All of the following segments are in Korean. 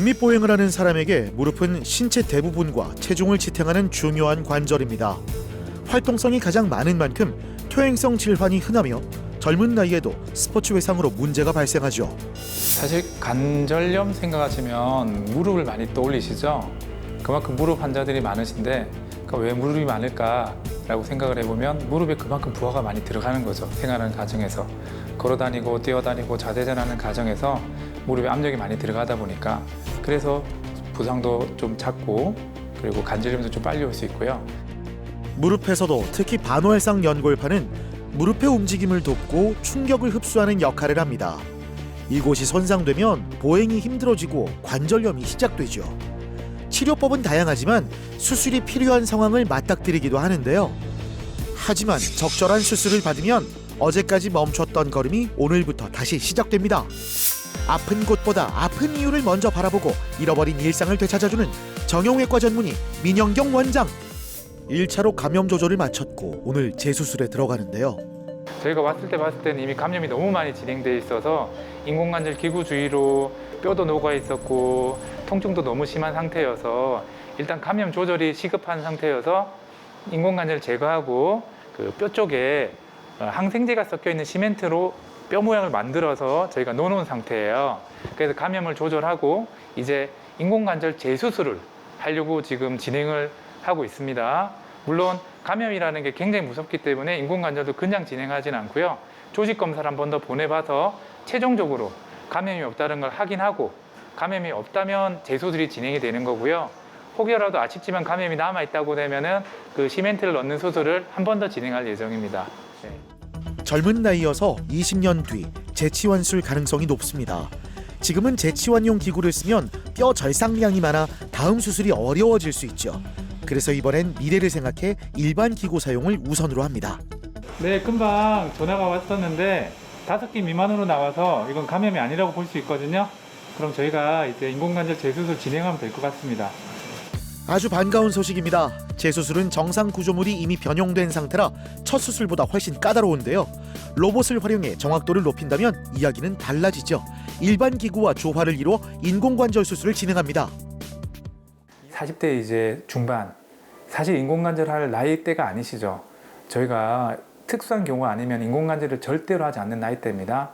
직립보행을 하는 사람에게 무릎은 신체 대부분과 체중을 지탱하는 중요한 관절입니다. 활동성이 가장 많은 만큼 퇴행성 질환이 흔하며 젊은 나이에도 스포츠 외상으로 문제가 발생하죠. 사실 관절염 생각하시면 무릎을 많이 떠올리시죠? 그만큼 무릎 환자들이 많으신데 왜 무릎이 많을까라고 생각을 해보면 무릎에 그만큼 부하가 많이 들어가는 거죠. 생활하는 과정에서. 걸어다니고 뛰어다니고 자대전하는 과정에서 무릎에 압력이 많이 들어가다 보니까 그래서 부상도 좀 작고 그리고 관절염도 좀 빨리 올 수 있고요. 무릎에서도 특히 반월상 연골판은 무릎의 움직임을 돕고 충격을 흡수하는 역할을 합니다. 이곳이 손상되면 보행이 힘들어지고 관절염이 시작되죠. 치료법은 다양하지만 수술이 필요한 상황을 맞닥뜨리기도 하는데요. 하지만 적절한 수술을 받으면 어제까지 멈췄던 걸음이 오늘부터 다시 시작됩니다. 아픈 곳보다 아픈 이유를 먼저 바라보고 잃어버린 일상을 되찾아주는 정형외과 전문의 민영경 원장. 1차로 감염 조절을 마쳤고 오늘 재수술에 들어가는데요. 저희가 왔을 때는 이미 감염이 너무 많이 진행돼 있어서 인공관절 기구 주위로 뼈도 녹아 있었고 통증도 너무 심한 상태여서 일단 감염 조절이 시급한 상태여서 인공관절 제거하고 그 뼈 쪽에 항생제가 섞여 있는 시멘트로 뼈 모양을 만들어서 저희가 놓아놓은 상태예요. 그래서 감염을 조절하고 이제 인공관절 재수술을 하려고 지금 진행을 하고 있습니다. 물론 감염이라는 게 굉장히 무섭기 때문에 인공관절도 그냥 진행하진 않고요. 조직 검사를 한 번 더 보내봐서 최종적으로 감염이 없다는 걸 확인하고 감염이 없다면 재수술이 진행이 되는 거고요. 혹여라도 아쉽지만 감염이 남아있다고 되면은 그 시멘트를 넣는 수술을 한 번 더 진행할 예정입니다. 네. 젊은 나이여서 20년 뒤 재치환술 가능성이 높습니다. 지금은 재치환용 기구를 쓰면 뼈 절상량이 많아 다음 수술이 어려워질 수 있죠. 그래서 이번엔 미래를 생각해 일반 기구 사용을 우선으로 합니다. 네, 금방 전화가 왔었는데 5개 미만으로 나와서 이건 감염이 아니라고 볼 수 있거든요. 그럼 저희가 이제 인공관절 재수술 진행하면 될 것 같습니다. 아주 반가운 소식입니다. 재수술은 정상 구조물이 이미 변형된 상태라 첫 수술보다 훨씬 까다로운데요. 로봇을 활용해 정확도를 높인다면 이야기는 달라지죠. 일반 기구와 조화를 이루어 인공관절 수술을 진행합니다. 40대 이제 중반, 사실 인공관절 할 나이대가 아니시죠. 저희가 특수한 경우 아니면 인공관절을 절대로 하지 않는 나이대입니다.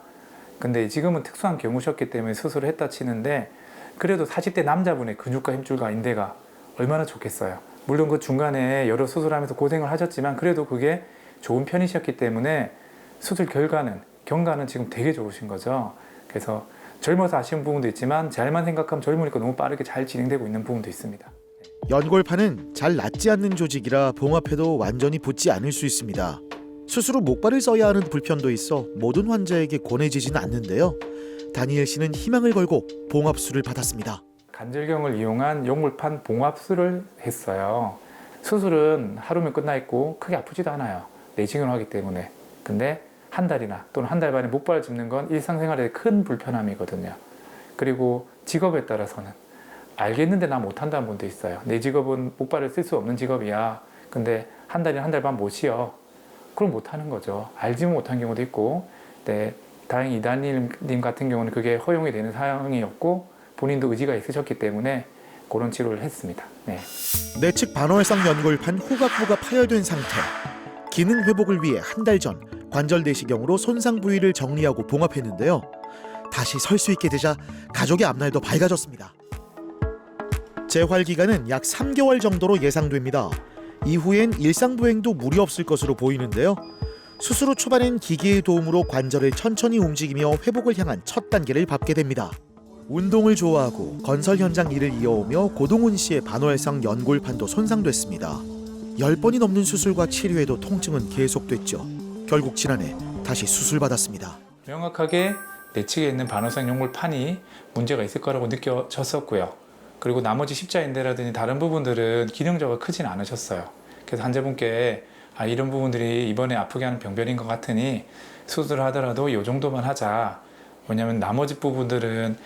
근데 지금은 특수한 경우셨기 때문에 수술을 했다 치는데 그래도 40대 남자분의 근육과 힘줄과 인대가 얼마나 좋겠어요. 물론 그 중간에 여러 수술하면서 고생을 하셨지만 그래도 그게 좋은 편이셨기 때문에 수술 경과는 지금 되게 좋으신 거죠. 그래서 젊어서 아쉬운 부분도 있지만 잘만 생각하면 젊으니까 너무 빠르게 잘 진행되고 있는 부분도 있습니다. 연골판은 잘 낫지 않는 조직이라 봉합해도 완전히 붙지 않을 수 있습니다. 수술 후 목발을 써야 하는 불편도 있어 모든 환자에게 권해지지는 않는데요. 다니엘 씨는 희망을 걸고 봉합술을 받았습니다. 관절경을 이용한 연골판 봉합술을 했어요. 수술은 하루면 끝나 있고 크게 아프지도 않아요. 내시경을 하기 때문에. 근데 한 달이나 또는 한 달 반에 목발을 짚는 건 일상생활에 큰 불편함이거든요. 그리고 직업에 따라서는 알겠는데 나 못한다는 분도 있어요. 내 직업은 목발을 쓸 수 없는 직업이야. 근데 한 달이나 한 달 반 못 쉬어. 그럼 못하는 거죠. 알지만 못한 경우도 있고. 네, 다행히 이다니엘님 같은 경우는 그게 허용이 되는 상황이었고 본인도 의지가 있으셨기 때문에 그런 치료를 했습니다. 네. 내측 반월상 연골판 후각부가 파열된 상태. 기능 회복을 위해 한 달 전 관절 내시경으로 손상 부위를 정리하고 봉합했는데요. 다시 설 수 있게 되자 가족의 앞날도 밝아졌습니다. 재활 기간은 약 3개월 정도로 예상됩니다. 이후엔 일상 보행도 무리 없을 것으로 보이는데요. 수술 후 초반엔 기계의 도움으로 관절을 천천히 움직이며 회복을 향한 첫 단계를 밟게 됩니다. 운동을 좋아하고 건설 현장 일을 이어오며 고동훈 씨의 반월상 연골판도 손상됐습니다. 10번이 넘는 수술과 치료에도 통증은 계속됐죠. 결국 지난해 다시 수술받았습니다. 명확하게 내측에 있는 반월상 연골판이 문제가 있을 거라고 느껴졌었고요. 그리고 나머지 십자인대라든지 다른 부분들은 기능적으로 크진 않으셨어요. 그래서 환자분께 이런 부분들이 이번에 아프게 하는 병변인 것 같으니 수술을 하더라도 이 정도만 하자. 왜냐하면 나머지 부분들은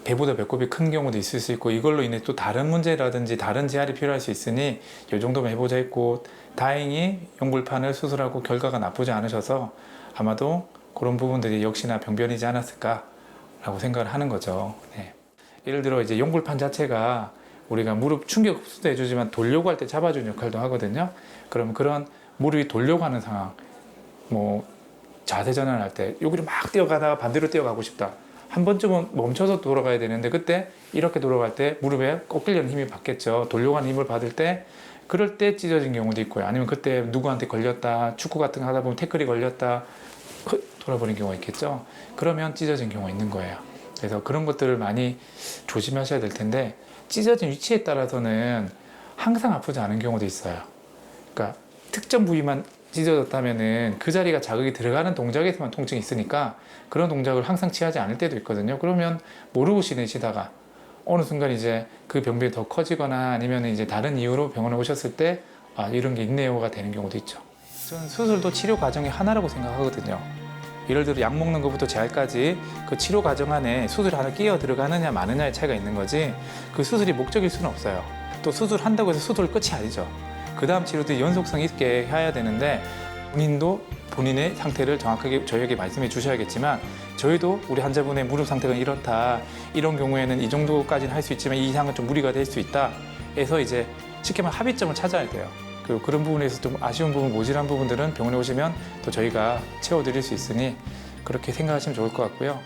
배보다 배꼽이 큰 경우도 있을 수 있고 이걸로 인해 또 다른 문제라든지 다른 재활이 필요할 수 있으니 이 정도만 해보자 했고 다행히 연골판을 수술하고 결과가 나쁘지 않으셔서 아마도 그런 부분들이 역시나 병변이지 않았을까라고 생각을 하는 거죠. 네. 예를 들어 이제 용골판 자체가 우리가 무릎 충격 흡수도 해주지만 돌려고 할 때 잡아주는 역할도 하거든요. 그럼 그런 무릎이 돌려고 하는 상황, 뭐 자세 전환할 때 여기로 막 뛰어가다가 반대로 뛰어가고 싶다. 한 번쯤은 멈춰서 돌아가야 되는데 그때 이렇게 돌아갈 때 무릎에 꺾이려는 힘이 받겠죠. 돌려가는 힘을 받을 때 그럴 때 찢어진 경우도 있고요. 아니면 그때 누구한테 걸렸다, 축구 같은 거 하다 보면 태클이 걸렸다, 돌아버린 경우가 있겠죠. 그러면 찢어진 경우가 있는 거예요. 그래서 그런 것들을 많이 조심하셔야 될 텐데 찢어진 위치에 따라서는 항상 아프지 않은 경우도 있어요. 그러니까 특정 부위만 찢어졌다면은 그 자리가 자극이 들어가는 동작에서만 통증이 있으니까 그런 동작을 항상 취하지 않을 때도 있거든요. 그러면 모르고 지내시다가 어느 순간 이제 그 병변이 더 커지거나 아니면 이제 다른 이유로 병원에 오셨을 때 아, 이런 게 있네요가 되는 경우도 있죠. 저는 수술도 치료 과정의 하나라고 생각하거든요. 예를 들어 약 먹는 것부터 재활까지 그 치료 과정 안에 수술이 하나 끼어 들어가느냐 마느냐의 차이가 있는 거지 그 수술이 목적일 수는 없어요. 또 수술한다고 해서 수술 끝이 아니죠. 그 다음 치료도 연속성 있게 해야 되는데 본인도 본인의 상태를 정확하게 저희에게 말씀해 주셔야겠지만 저희도 우리 환자분의 무릎 상태가 이렇다, 이런 경우에는 이 정도까지는 할 수 있지만 이 이상은 좀 무리가 될 수 있다 해서 이제 쉽게 말하면 합의점을 찾아야 돼요. 그리고 그런 부분에서 좀 아쉬운 부분, 모질한 부분들은 병원에 오시면 또 저희가 채워드릴 수 있으니 그렇게 생각하시면 좋을 것 같고요.